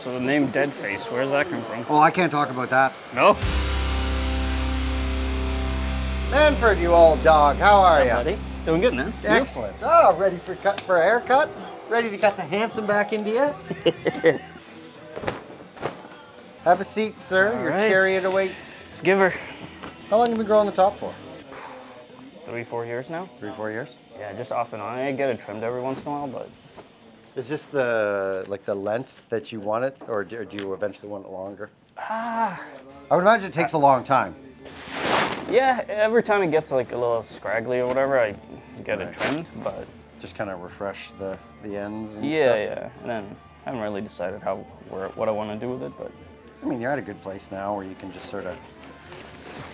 So the name Deadface, where does that come from? Oh, I can't talk about that. No? Manfred, you old dog, how are you? Buddy? Doing good, man. Excellent. Oh, ready for a haircut? Ready to cut the handsome back into you? Have a seat, sir. Your chariot awaits. Let's give her. How long have you been growing the top for? 3-4 years now. 3-4 years? Yeah, just off and on. I get it trimmed every once in a while, but. Is this the length that you want it, or do you eventually want it longer? I would imagine it takes a long time. Yeah, every time it gets like a little scraggly or whatever, I get it trimmed, but. Just kind of refresh the ends and stuff. Yeah. And then I haven't really decided what I want to do with it, but. I mean, you're at a good place now where you can just sort of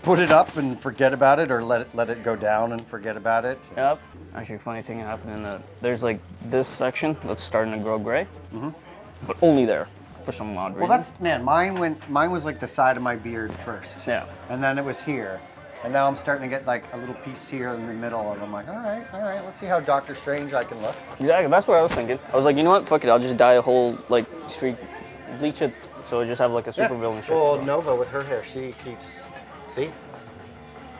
put it up and forget about it, or let it go down and forget about it. Yep. Actually, funny thing happened there's like this section that's starting to grow gray, but only there for some odd reason. Well, mine was like the side of my beard first. Yeah. And then it was here. And now I'm starting to get like a little piece here in the middle, and I'm like, all right, let's see how Doctor Strange I can look. Exactly, that's what I was thinking. I was like, you know what, fuck it, I'll just dye a whole like streak, bleach it, so I just have like a super villain shit. Well, Nova with her hair, she keeps, see?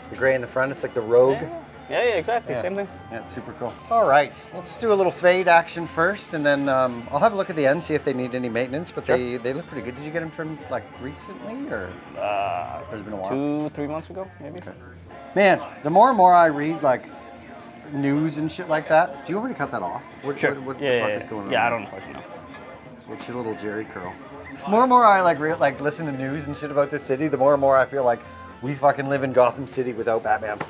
The gray in the front, it's like the rogue. Yeah, exactly, same thing. Yeah, it's super cool. All right, let's do a little fade action first, and then I'll have a look at the end, see if they need any maintenance, but they look pretty good. Did you get them trimmed like recently, or has it been a while? 2-3 months ago, maybe. Okay. Man, the more and more I read like news and shit like that, do you want me to cut that off? What the fuck is going on? Yeah, I don't fucking know. So what's your little Jerry curl? More and more I like listen to news and shit about this city, the more and more I feel like we fucking live in Gotham City without Batman.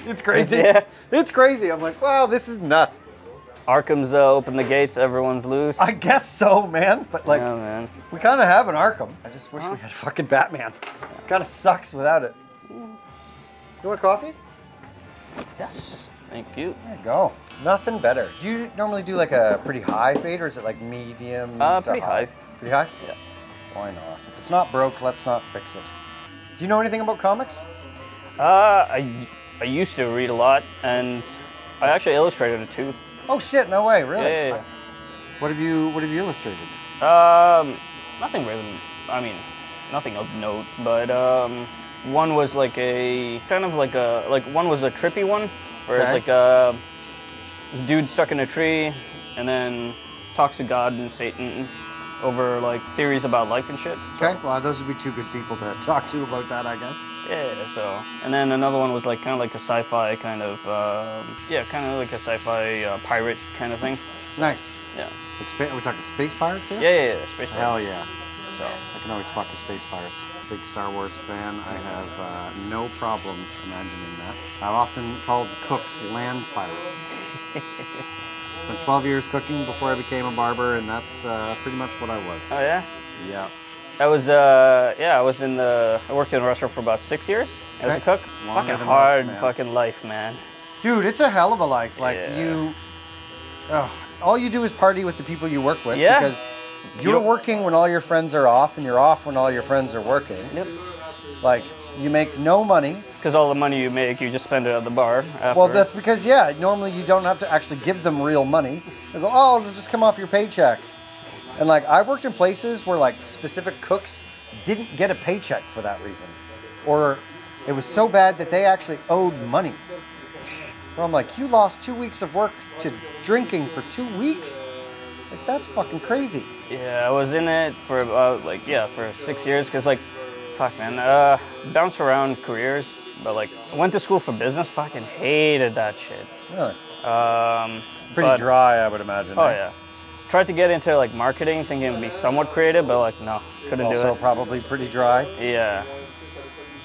It's crazy. Yeah. It's crazy. I'm like, wow, this is nuts. Arkham's open the gates, everyone's loose. I guess so, man. But like, yeah, man. we kind of have an Arkham. I just wish we had fucking Batman. Kind of sucks without it. You want a coffee? Yes, thank you. There you go. Nothing better. Do you normally do like a pretty high fade, or is it like medium to pretty high. Pretty high? Yeah. Why not? If it's not broke, let's not fix it. Do you know anything about comics? I used to read a lot, and I actually illustrated it too. Oh shit! No way, really? Yeah. What have you illustrated? Nothing really. I mean, nothing of note, but one was like one was a trippy one, where it's like this dude stuck in a tree, and then talks to God and Satan over like theories about life and shit. Okay, well those would be two good people to talk to about that, I guess. Yeah, so, and then another one was like kind of like a sci-fi kind of, kind of like a sci-fi pirate kind of thing. Nice. Yeah. Are we talking space pirates here? Yeah, space pirates. Hell yeah. So. I can always fuck the space pirates. Big Star Wars fan. I have no problems imagining that. I've often called cooks land pirates. Spent 12 years cooking before I became a barber, and that's pretty much what I was. Oh yeah? Yeah. I worked in a restaurant for about 6 years as a cook. Longer fucking than hard most, man. fucking life, man. Dude, it's a hell of a life. Like all you do is party with the people you work with because you're working when all your friends are off, and you're off when all your friends are working. Yep. Like, you make no money. Because all the money you make, you just spend it at the bar after. Well, that's because, normally you don't have to actually give them real money. They go, oh, it'll just come off your paycheck. And like, I've worked in places where like specific cooks didn't get a paycheck for that reason. Or it was so bad that they actually owed money. Where I'm like, you lost 2 weeks of work to drinking for 2 weeks? Like, that's fucking crazy. Yeah, I was in it for about for 6 years, because like, fuck man, bounced around careers, but like, I went to school for business, fucking hated that shit. Really? Pretty dry, I would imagine. Oh yeah. Tried to get into like marketing, thinking it would be somewhat creative, but like, no, couldn't do it. Also probably pretty dry. Yeah.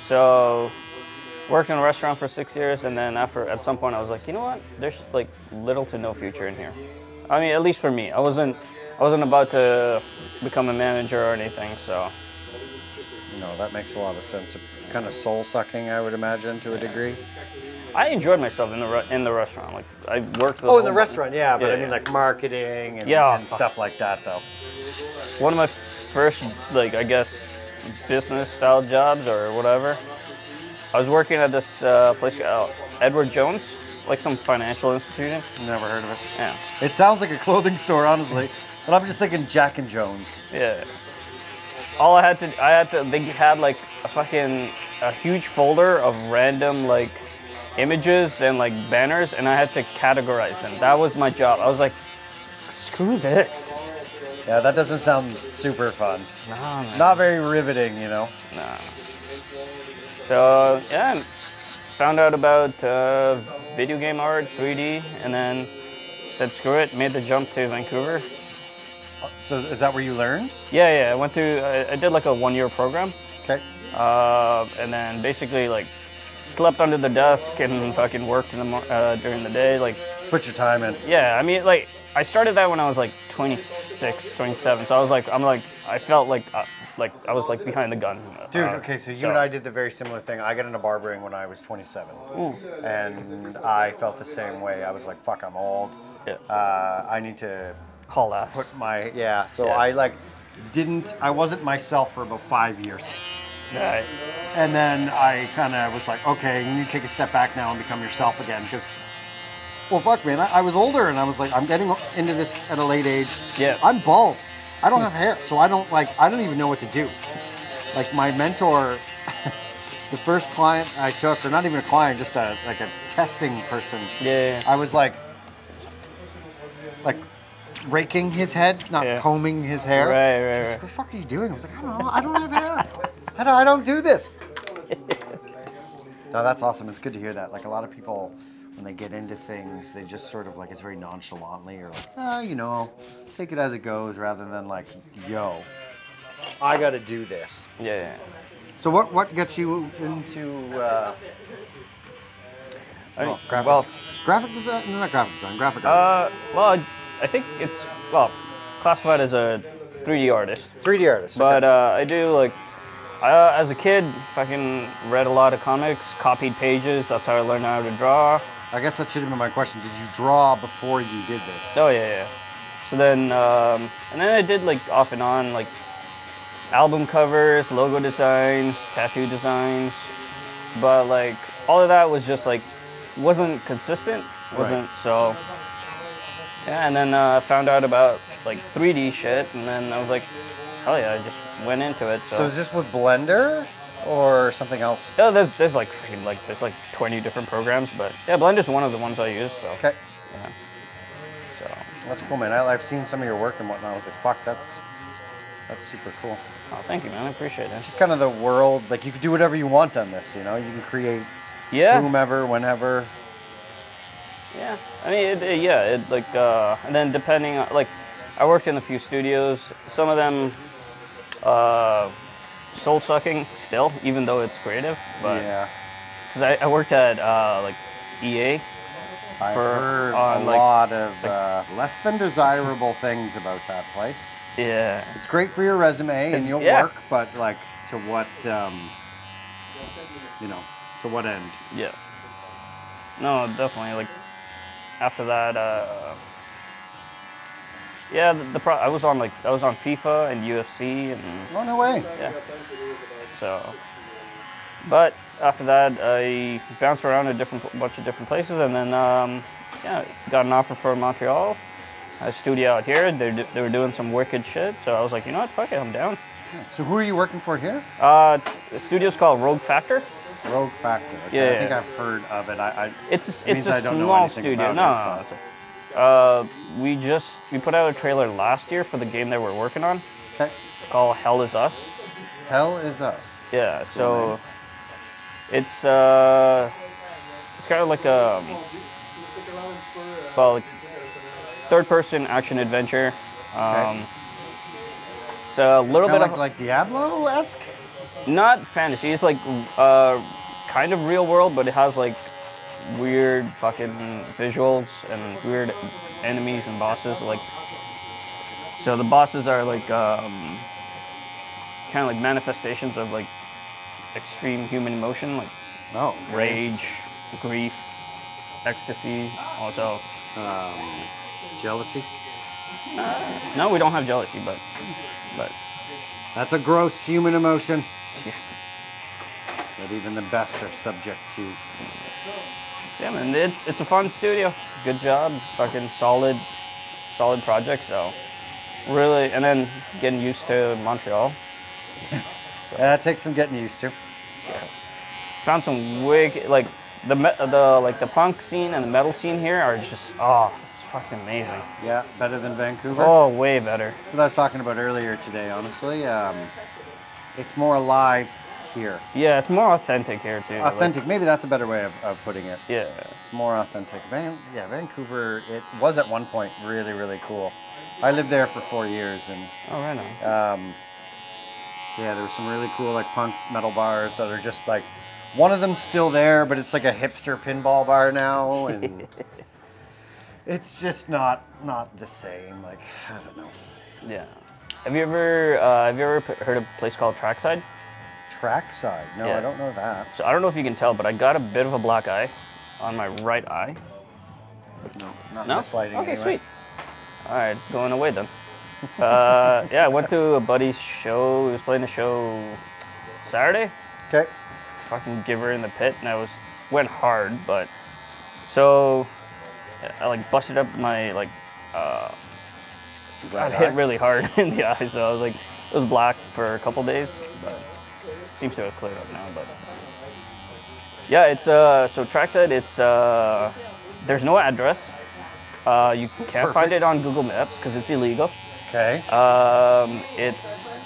So, worked in a restaurant for 6 years, and then at some point I was like, you know what? There's like little to no future in here. I mean, at least for me. I wasn't about to become a manager or anything, so. No, that makes a lot of sense. Kind of soul-sucking, I would imagine, to a degree. I enjoyed myself in the restaurant. Like, I worked with. Oh, in the restaurant, yeah, but I mean like marketing and stuff like that, though. One of my first, like, I guess, business-style jobs or whatever. I was working at this place called Edward Jones, like some financial institution. Never heard of it. Yeah. It sounds like a clothing store, honestly. But I'm just thinking Jack and Jones. Yeah. They had like a huge folder of random like images and like banners, and I had to categorize them. That was my job. I was like, screw this. Yeah, that doesn't sound super fun. No, man. Not very riveting, you know? No. So, yeah, found out about video game art, 3D, and then said screw it, made the jump to Vancouver. So is that where you learned? Yeah, I did like a 1-year program. Okay. And then basically like slept under the desk and fucking worked during the day. Like, Put your time in. yeah, I mean, like, I started that when I was like 26, 27. So I felt like I was like behind the gun. Dude, okay, so you and I did the very similar thing. I got into barbering when I was 27. Ooh. And I felt the same way. I was like, fuck, I'm old. Yeah. I need to Haul ass. put my, yeah. So Yeah. I wasn't myself for about 5 years. Right. And then I kind of was like, okay, you need to take a step back now and become yourself again. Because, well, fuck, man, I was older and I was like, I'm getting into this at a late age. Yeah. I'm bald. I don't have hair, so I don't even know what to do. Like my mentor, the first client I took, or not even a client, just a testing person. Yeah. I was like raking his head, not combing his hair. Right. She was like, what the fuck are you doing? I was like, I don't know, I don't have hair. I don't do this. No, that's awesome. It's good to hear that. Like a lot of people, when they get into things, they just sort of like, it's very nonchalantly or like, take it as it goes rather than like, yo, I got to do this. Yeah. So what gets you into graphic design? No, not graphic design, graphic art. Well, I think it's classified as a 3D artist. 3D artist. But I do like, as a kid, fucking read a lot of comics, copied pages. That's how I learned how to draw. I guess that should have been my question. Did you draw before you did this? Oh yeah. So then, and then I did like off and on like album covers, logo designs, tattoo designs. But like all of that was just like wasn't consistent. So. Yeah, and then I found out about like 3D shit, and then I was like, hell yeah, I just went into it. So is this with Blender or something else? Yeah, there's like 20 different programs, but yeah, Blender's one of the ones I use. So. Okay. Yeah. So. That's cool, man. I've seen some of your work and whatnot. I was like, fuck, that's super cool. Oh, thank you, man. I appreciate it. Just kind of the world, like you can do whatever you want on this, you know? You can create whomever, whenever. Yeah, I mean, and then depending on, like, I worked in a few studios. Some of them, soul-sucking still, even though it's creative. But, yeah. Because I worked at, like, EA. I've heard a lot of less than desirable things about that place. Yeah. It's great for your resume and you'll work, but, like, to what, to what end? Yeah. No, definitely, like, after that, I was on FIFA and UFC and. Oh, no way. Yeah. So, but after that, I bounced around a bunch of different places, and then got an offer for Montreal, a studio out here. They were doing some wicked shit, so I was like, you know what, fuck it, I'm down. So who are you working for here? The studio's called Rogue Factor. Rogue Factor. Okay. Yeah. I think I've heard of it. It's a small studio. We put out a trailer last year for the game that we're working on. Okay. It's called Hell Is Us. Hell Is Us. Yeah. So it's kind of like a third-person action adventure. Okay. So a little bit of like Diablo-esque. Not fantasy. It's like kind of real world, but it has like weird fucking visuals and weird enemies and bosses. Like, so the bosses are like kind of like manifestations of like extreme human emotion, like rage, grief, ecstasy, also jealousy. No, we don't have jealousy, but that's a gross human emotion. Yeah. That even the best are subject to. Yeah, man, it's a fun studio. Good job, fucking solid project. So really, and then getting used to Montreal. That takes some getting used to. Yeah. Found some wicked, like the punk scene and the metal scene here are just it's fucking amazing. Yeah, better than Vancouver. Oh, way better. That's what I was talking about earlier today. Honestly, it's more alive here. Yeah, it's more authentic here too. Authentic, maybe that's a better way of putting it. Yeah. It's more authentic. Vancouver, it was at one point really, really cool. I lived there for 4 years, and oh, right on. yeah, there were some really cool like punk metal bars that are just like, one of them's still there, but it's like a hipster pinball bar now, and it's just not the same. Like, I don't know. Yeah. Have you ever heard of a place called Trackside? Trackside? No, Yeah. I don't know that. So I don't know if you can tell, but I got a bit of a black eye on my right eye. No, not No? this lighting. Okay, anyway. sweet. All right, it's going away then. Yeah, I went to a buddy's show. He was playing a show Saturday. Okay. Fucking Giver in the Pit, and went hard, but so I like busted up my like got hit really hard in the eye, so I was like, it was black for a couple days, but seems to have cleared up now. But yeah, it's so Trackside. It's there's no address. You can't find it on Google Maps because it's illegal. Okay. It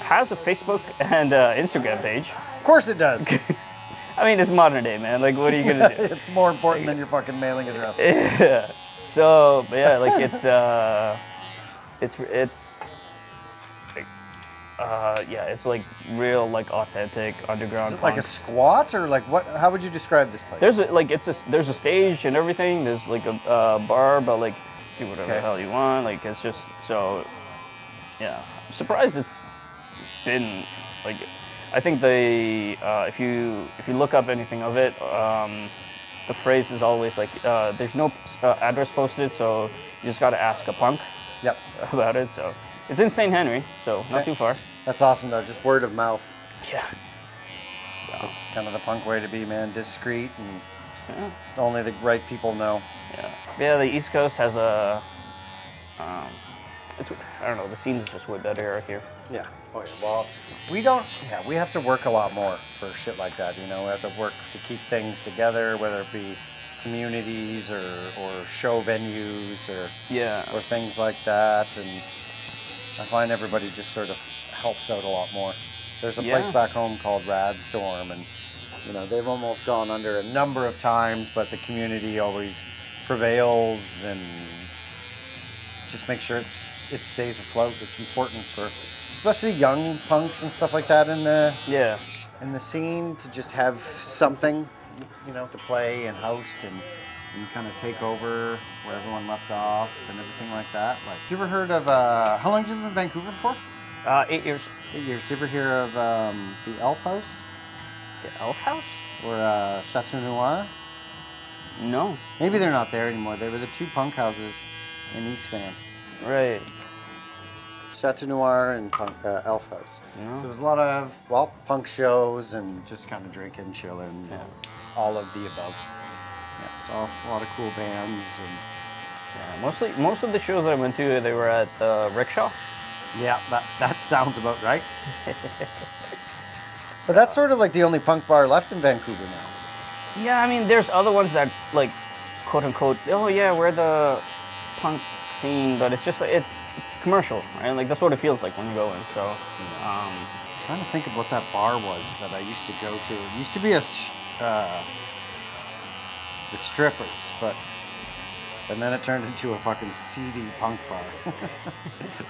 has a Facebook and Instagram page. Of course it does. I mean, it's modern day, man. Like, what are you gonna do? It's more important than your fucking mailing address. Yeah. So, but yeah, like it's like real, like authentic underground. Is it like a squat or like what? How would you describe this place? There's a stage and everything. There's like a bar, but like do whatever the hell you want. Like it's just so. Yeah, I'm surprised it's been like. I think if you look up anything of it, the phrase is always like, there's no address posted, so you just got to ask a punk. Yep. About it. So it's in St. Henry, so not too far. That's awesome though, just word of mouth. Yeah. That's kind of the punk way to be, man. Discreet and only the right people know. Yeah. Yeah, the East Coast has a, I don't know, the scene is just way better out here. Yeah. Oh yeah. Well, we have to work a lot more for shit like that, you know. We have to work to keep things together, whether it be communities or show venues or things like that. And I find everybody just sort of helps out a lot more. There's a place back home called Radstorm, and you know, they've almost gone under a number of times, but the community always prevails and just make sure it stays afloat. It's important for especially young punks and stuff like that in the scene to just have something, you know, to play and host and kind of take over where everyone left off and everything like that. Like, have you ever heard of how long did you live in Vancouver for? 8 years. 8 years. Did you ever hear of the Elf House? The Elf House? Or Chateau Noir? No. Maybe they're not there anymore. They were the two punk houses in East Van. Right. Chateau Noir and Elf House. No. So there was a lot of, punk shows and just kind of drinking, chilling, all of the above. Yeah, so a lot of cool bands. And most of the shows I went to, they were at Rickshaw. Yeah, that sounds about right. But that's sort of like the only punk bar left in Vancouver now. Yeah, I mean, there's other ones that, like, quote unquote, oh yeah, we're the punk scene, but it's just like, it's commercial, right? Like, that's what it feels like when you go in, so. I'm trying to think of what that bar was that I used to go to. It used to be the Strippers, and then it turned into a fucking seedy punk bar.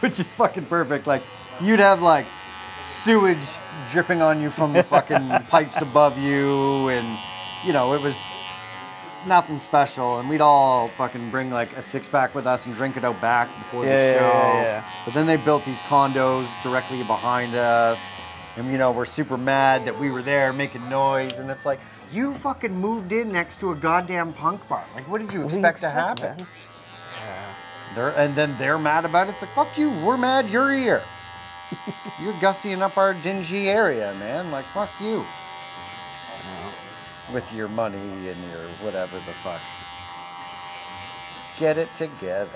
Which is fucking perfect. Like, you'd have, like, sewage dripping on you from the fucking pipes above you, and, you know, it was nothing special, and we'd all fucking bring like a 6-pack with us and drink it out back before the show. Yeah. But then they built these condos directly behind us, and you know, we're super mad that we were there making noise, and it's like, you fucking moved in next to a goddamn punk bar. Like, what did you expect to happen? And then they're mad about it. It's like, fuck you, we're mad you're here. You're gussying up our dingy area, man. Like, fuck you. With your money and your whatever the fuck. Get it together.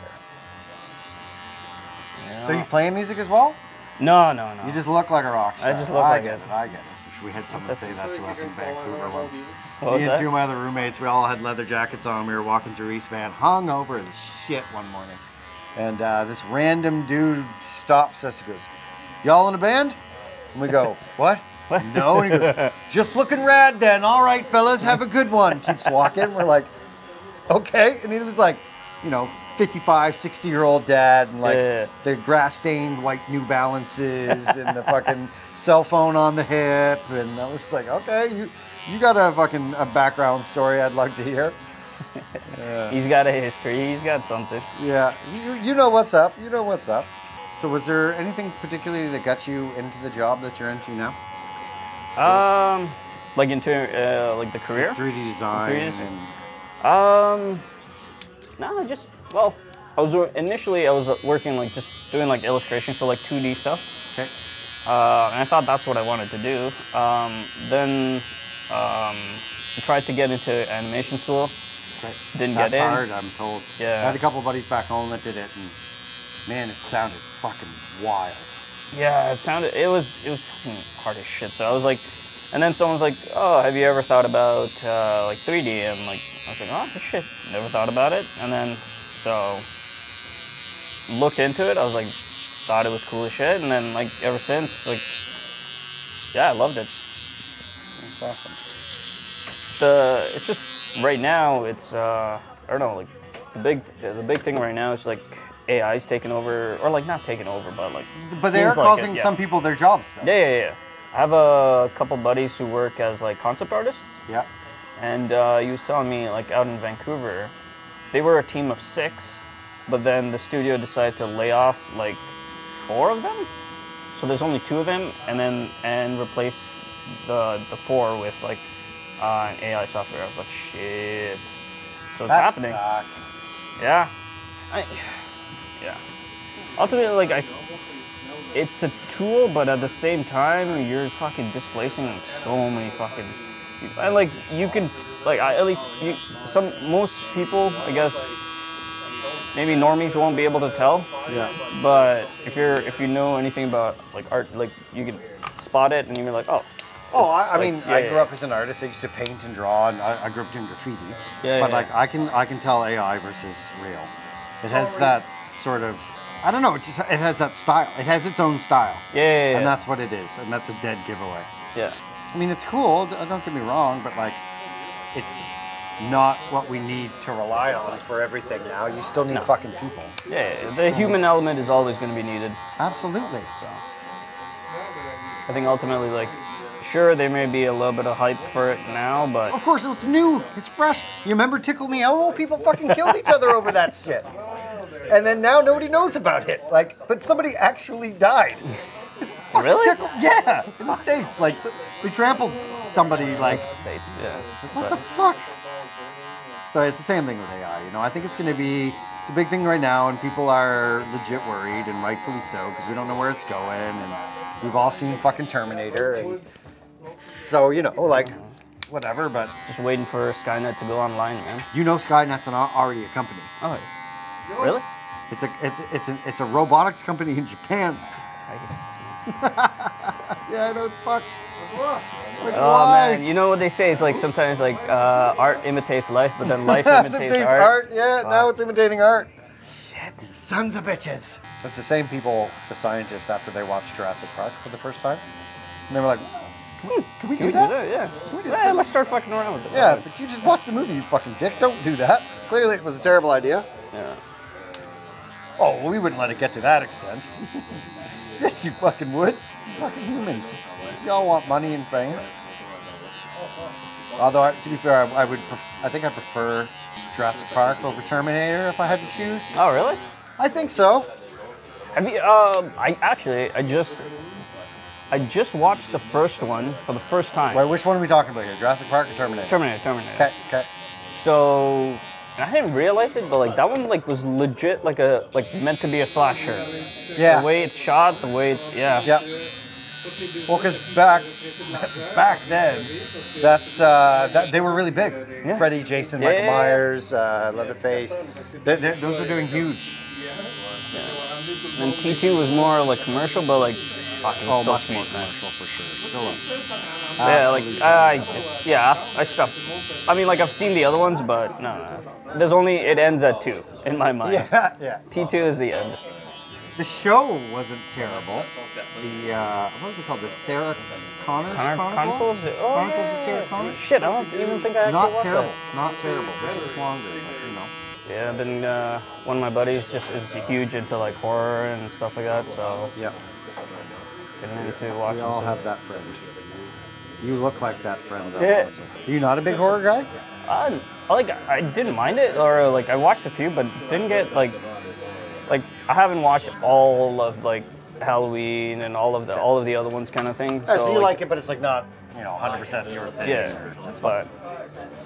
So you playing music as well? No, no, no. You just look like a rock star. I just look like it. I get it. We had someone say that to us in Vancouver once. What Me was and that? two of my other roommates, we all had leather jackets on. We were walking through East Van, hung over as shit one morning. And this random dude stops us and goes, "Y'all in a band?" And we go, "What?" "No." And he goes, "Just looking rad then. All right, fellas, have a good one." Keeps walking. We're like, okay. And he was like, you know, 55, 60-year-old dad, and like the grass-stained white New Balances and the fucking cell phone on the hip. And I was like, okay, you got a background story I'd like to hear. He's got a history. He's got something. Yeah, you know what's up. You know what's up. So was there anything particularly that got you into the job that you're into now? Like into like the career? 3D design. No, just, well, I was working like just doing like illustration for like 2D stuff. Okay. And I thought that's what I wanted to do. Then I tried to get into animation school. Right. Didn't get in. That's hard, I'm told. Yeah. I had a couple of buddies back home that did it, and man, it sounded fucking wild. Yeah, it was fucking hard as shit. So I was like, and then someone's like, "Oh, have you ever thought about like 3D?" And I was like, "Oh shit, never thought about it." And then so looked into it. I was like, thought it was cool as shit, and then like ever since, like, yeah, I loved it. That's awesome. It's just right now. It's I don't know, like the big thing right now is like AI's taking over, or like not taking over, but like. But they are causing some people their jobs, though. Yeah. I have a couple buddies who work as like concept artists. Yeah. And he was telling me like out in Vancouver, they were a team of 6, but then the studio decided to lay off like 4 of them. So there's only 2 of them, and replace the 4 with like an AI software. I was like, shit. So it's happening. Sucks. Yeah. Yeah. Ultimately, like it's a tool, but at the same time, you're fucking displacing like, so many fucking people. And like you can, like most people, I guess, maybe normies won't be able to tell. Yeah. But if you know anything about like art, like you can spot it, and you're like, oh. Oh, I mean, I grew up as an artist. I used to paint and draw, and I grew up doing graffiti. Yeah. But like, I can tell AI versus real. It has that sort of, I don't know. It has that style. It has its own style. Yeah. And that's what it is, and that's a dead giveaway. Yeah. I mean, it's cool. Don't get me wrong, but like, it's not what we need to rely on for everything now. You still need fucking people. Yeah. The human element is always going to be needed. Absolutely. So, I think ultimately, like. Sure, there may be a little bit of hype for it now, but... Of course, it's new. It's fresh. You remember Tickle Me Elmo? People fucking killed each other over that shit. And then now nobody knows about it. Like, but somebody actually died. Really? Yeah, in the States. Like, we trampled somebody, like... States, yeah. What the fuck? So it's the same thing with AI, you know? I think it's going to be... It's a big thing right now, and people are legit worried, and rightfully so, because we don't know where it's going, and we've all seen fucking Terminator, and... So, you know, like, whatever, but... Just waiting for Skynet to go online, man. You know Skynet's already a company. Oh, really? It's a robotics company in Japan. Yeah, I know, it's fucked. Like, why? Man, you know what they say? It's like sometimes like art imitates life, but then life imitates art. Yeah, now it's imitating art. Shit, these sons of bitches. It's the same people, the scientists, after they watched Jurassic Park for the first time. And they were like, can we do that? Yeah. Can we do Yeah, let's start fucking around with it. Yeah, it's like, you just watched the movie, you fucking dick. Don't do that. Clearly it was a terrible idea. Yeah. Oh, well, we wouldn't let it get to that extent. Yes, you fucking would. You fucking humans. Y'all want money and fame. Although, to be fair, I think I prefer Jurassic Park over Terminator if I had to choose. Oh, really? I think so. Have you? I just watched the first one for the first time. Wait, which one are we talking about here? Jurassic Park or Terminator? Terminator. Okay. So I didn't realize it, but like that one like was legit like meant to be a slasher. Yeah. The way it's shot, the way it's Yeah. Well, because back then, they were really big. Yeah. Freddy, Jason, Michael Myers, Leatherface. Those were doing huge. And T2 was more like commercial, but like, fuck, it was still much more sweet, man. commercial for sure. Still Yeah, like I stopped. I mean, like I've seen the other ones, but no. There's only it ends at 2 in my mind. Yeah, yeah. T2 is the end. The show wasn't terrible. The what was it called? The Sarah Connors Chronicles? Chronicles of Sarah Connors? Shit, I don't even think I actually Not watched terrible. that. Not terrible. Wish it was longer, but you know. Yeah, I've been one of my buddies just is huge into like horror and stuff like that, so Yeah. getting into watching. We all stuff. have that friend. You look like that friend, though. Yeah. Also. Are you not a big horror guy? I didn't mind it, or like I watched a few, but didn't get like I haven't watched all of like Halloween and all of the other ones kind of thing. So you like it, but it's like not 100% your thing. Yeah, That's but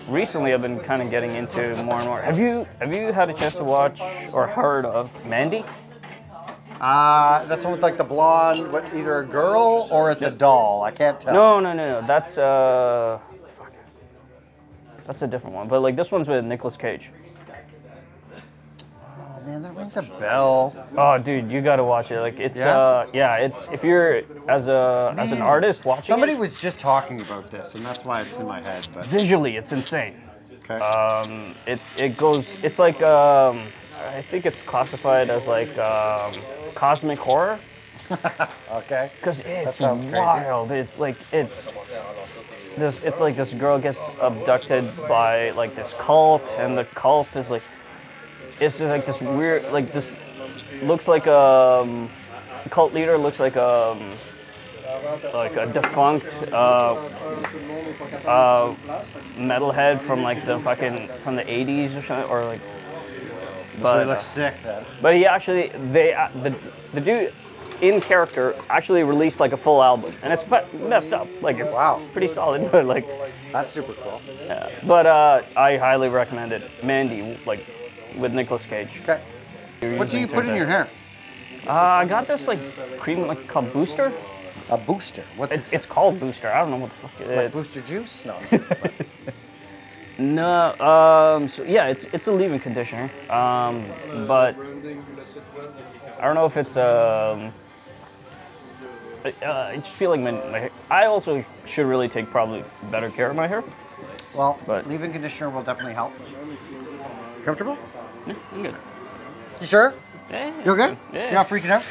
recently I've been kind of getting into more and more. Have you had a chance to watch or heard of Mandy? That's one with like the blonde, what, either a girl or it's a doll. I can't tell. No. That's that's a different one. But like this one's with Nicolas Cage. Oh man, that rings a bell. Oh, dude, you gotta watch it. Like it's it's if you're as an artist watching Somebody it, was just talking about this, and that's why it's in my head. But visually, it's insane. okay. It's like I think it's classified as like cosmic horror. Okay. Because it's sounds crazy. wild. It's like this girl gets abducted by like this cult, and the cult is like it's just like this weird this looks like the cult leader looks like a defunct metalhead from like the 80s or something, or like. But he looks sick then. But he actually the dude in character actually released like a full album, and it's messed up. Like it's pretty solid, but like that's super cool. Yeah. But I highly recommend it. Mandy, like with Nicolas Cage. Okay. What do you put in your hair? I got this like cream like called Booster. A booster. What's it? It's called Booster. I don't know what the fuck it is. Like Booster Juice? No. No. So yeah, it's a leave-in conditioner. But I don't know if it's I just feel like my hair. I also should really take probably better care of my hair. Well, but leave-in conditioner will definitely help. Comfortable? Yeah, I'm good. You sure? Yeah. You okay? Yeah. You're not freaking out?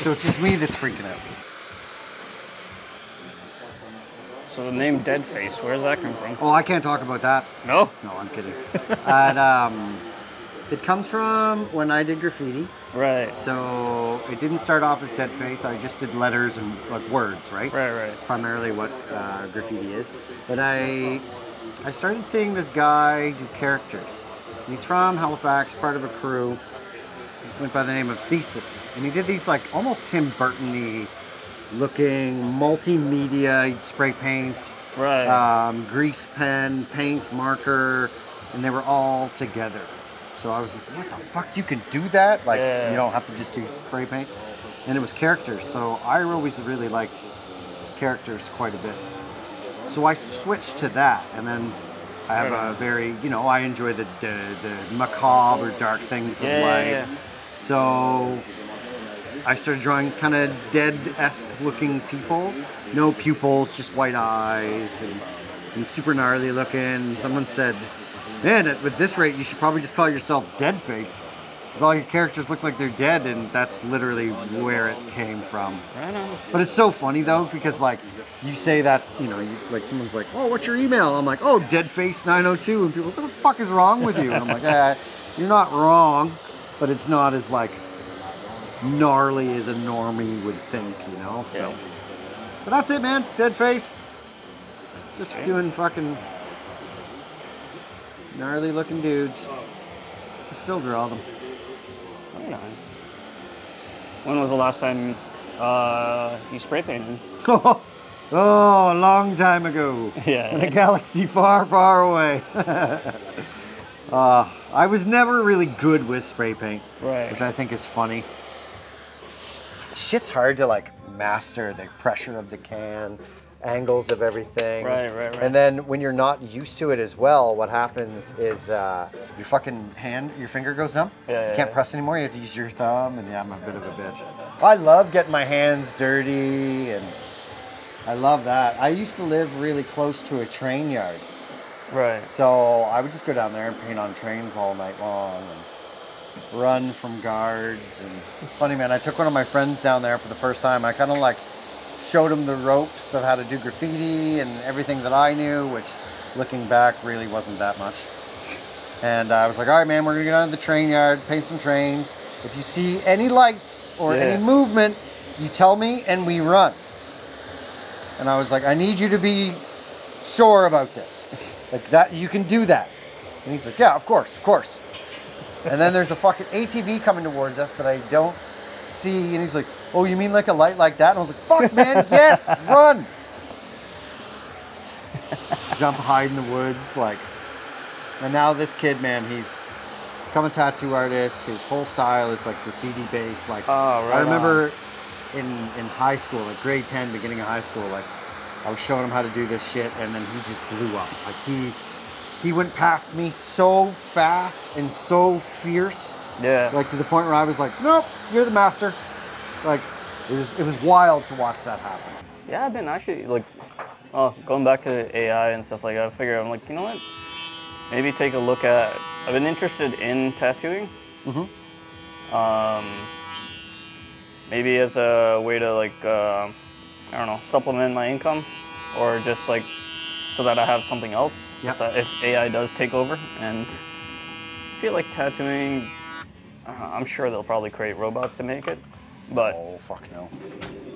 So it's just me that's freaking out. So the name Deadface, where does that come from? Oh, I can't talk about that. No? No, I'm kidding. And, it comes from when I did graffiti. Right. So it didn't start off as Deadface. I just did letters and like words, right? Right. It's primarily what graffiti is. But I started seeing this guy do characters. And he's from Halifax, part of a crew. Went by the name of Thesis. And he did these like almost Tim Burton-y looking multimedia. He'd spray paint, Right. Grease pen, paint, marker, and they were all together. So I was like, what the fuck, you can do that? Like, you don't have to just do spray paint. And it was characters, so I always really liked characters quite a bit. So I switched to that, and then I have a very, I enjoy the macabre, dark things of life. Yeah. So I started drawing kind of dead-esque looking people. No pupils, just white eyes, and super gnarly looking. Someone said, man, with this rate, you should probably just call yourself Deadface. Because all your characters look like they're dead, and that's literally where it came from. Right on. But it's so funny, though, because, like, you say that, like, someone's like, oh, what's your email? I'm like, oh, Deadface902. And people, what the fuck is wrong with you? And I'm like, you're not wrong, but it's not as, like, gnarly as a normie would think, So, but that's it, man. Deadface. Just doing fucking gnarly looking dudes. I still draw them. When was the last time you spray painted? Oh, a long time ago. Yeah. In a galaxy far, far away. I was never really good with spray paint. Right. Which I think is funny. Shit's hard to like master the pressure of the can angles of everything. Right. And then when you're not used to it as well, what happens is your fucking your finger goes numb. Yeah, you can't press anymore. You have to use your thumb, and yeah, I'm a bit of a bitch. I love getting my hands dirty, and I love that. I used to live really close to a train yard. Right. So I would just go down there and paint on trains all night long and run from guards. And it's funny, man, I took one of my friends down there for the first time. I kind of like showed him the ropes of how to do graffiti and everything that I knew, which looking back really wasn't that much. And I was like, all right, man, we're gonna go down to the train yard, paint some trains. If you see any lights or any movement, you tell me and we run. And I was like, I need you to be sure about this. Like that, you can do that. And he's like, yeah, of course. And then there's a fucking ATV coming towards us that I don't see. And he's like, oh, you mean like a light like that? And I was like, fuck, man, yes, run. Jump, hide in the woods, like. And now this kid, man, he's become a tattoo artist. His whole style is like graffiti based. Like, I remember in high school, like grade 10, beginning of high school, like I was showing him how to do this shit, and then he just blew up. Like he went past me so fast and so fierce. Yeah. Like to the point where I was like, nope, you're the master. Like it was wild to watch that happen. Yeah, I've been actually like, going back to AI and stuff like that. I figured I'm like, you know what? Maybe take a look at. I've been interested in tattooing. Maybe as a way to like, I don't know, supplement my income, or just like so that I have something else. Yep. So if AI does take over, and I feel like tattooing, I'm sure they'll probably create robots to make it, but oh fuck no.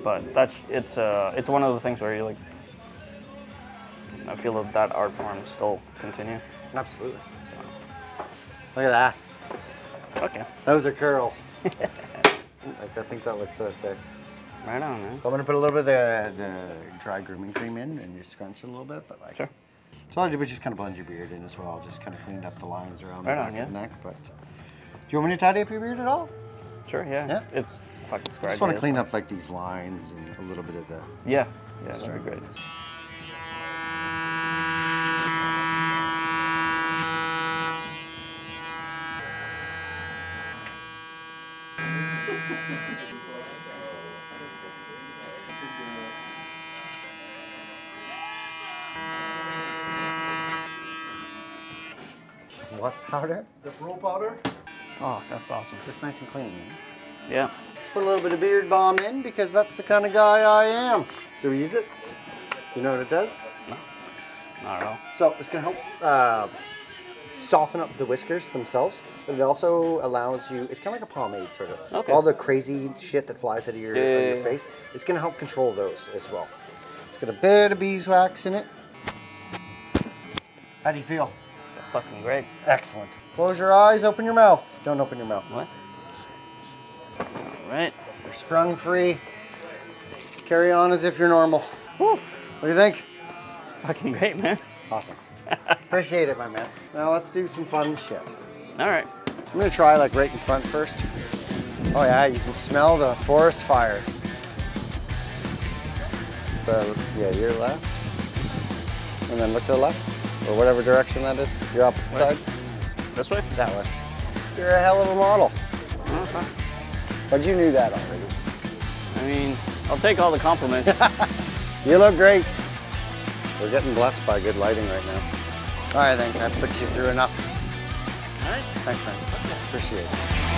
But it's one of the things where you like, I feel that art form still continue. Absolutely. Look at that. Okay. Those are curls. Like I think that looks so sick. Right on, man. So I'm gonna put a little bit of the dry grooming cream in and you scrunch it a little bit, but like. Sure. So all I did was just kind of blend your beard in as well. Just kind of cleaned up the lines around the back of the neck. But do you want me to tidy up your beard at all? Sure. Yeah. It's fucking scratchy. I just want to clean up like these lines and a little bit of the. Yeah. That'd be great. What powder? The pro powder. Oh, that's awesome. Just nice and clean. Yeah. Put a little bit of beard balm in because that's the kind of guy I am. Do we use it? Do you know what it does? No. Not at all. So it's going to help soften up the whiskers themselves, but it also allows you, it's kind of like a pomade sort of. Okay. All the crazy shit that flies out of your, on your face, it's going to help control those as well. It's got a bit of beeswax in it. How do you feel? Fucking great. Excellent. Close your eyes, open your mouth. Don't open your mouth. What? All right. You're sprung free. Carry on as if you're normal. Woo. What do you think? Fucking great, man. Awesome. Appreciate it, my man. Now let's do some fun shit. All right. I'm gonna try like right in front first. Oh yeah, you can smell the forest fire. Yeah, your left. And then look to the left, or whatever direction that is. Your opposite side. This way? That way. You're a hell of a model. No, that's fine. But you knew that already. I mean, I'll take all the compliments. You look great. We're getting blessed by good lighting right now. All right, I think that puts you through enough. All right. Thanks, man. Appreciate it.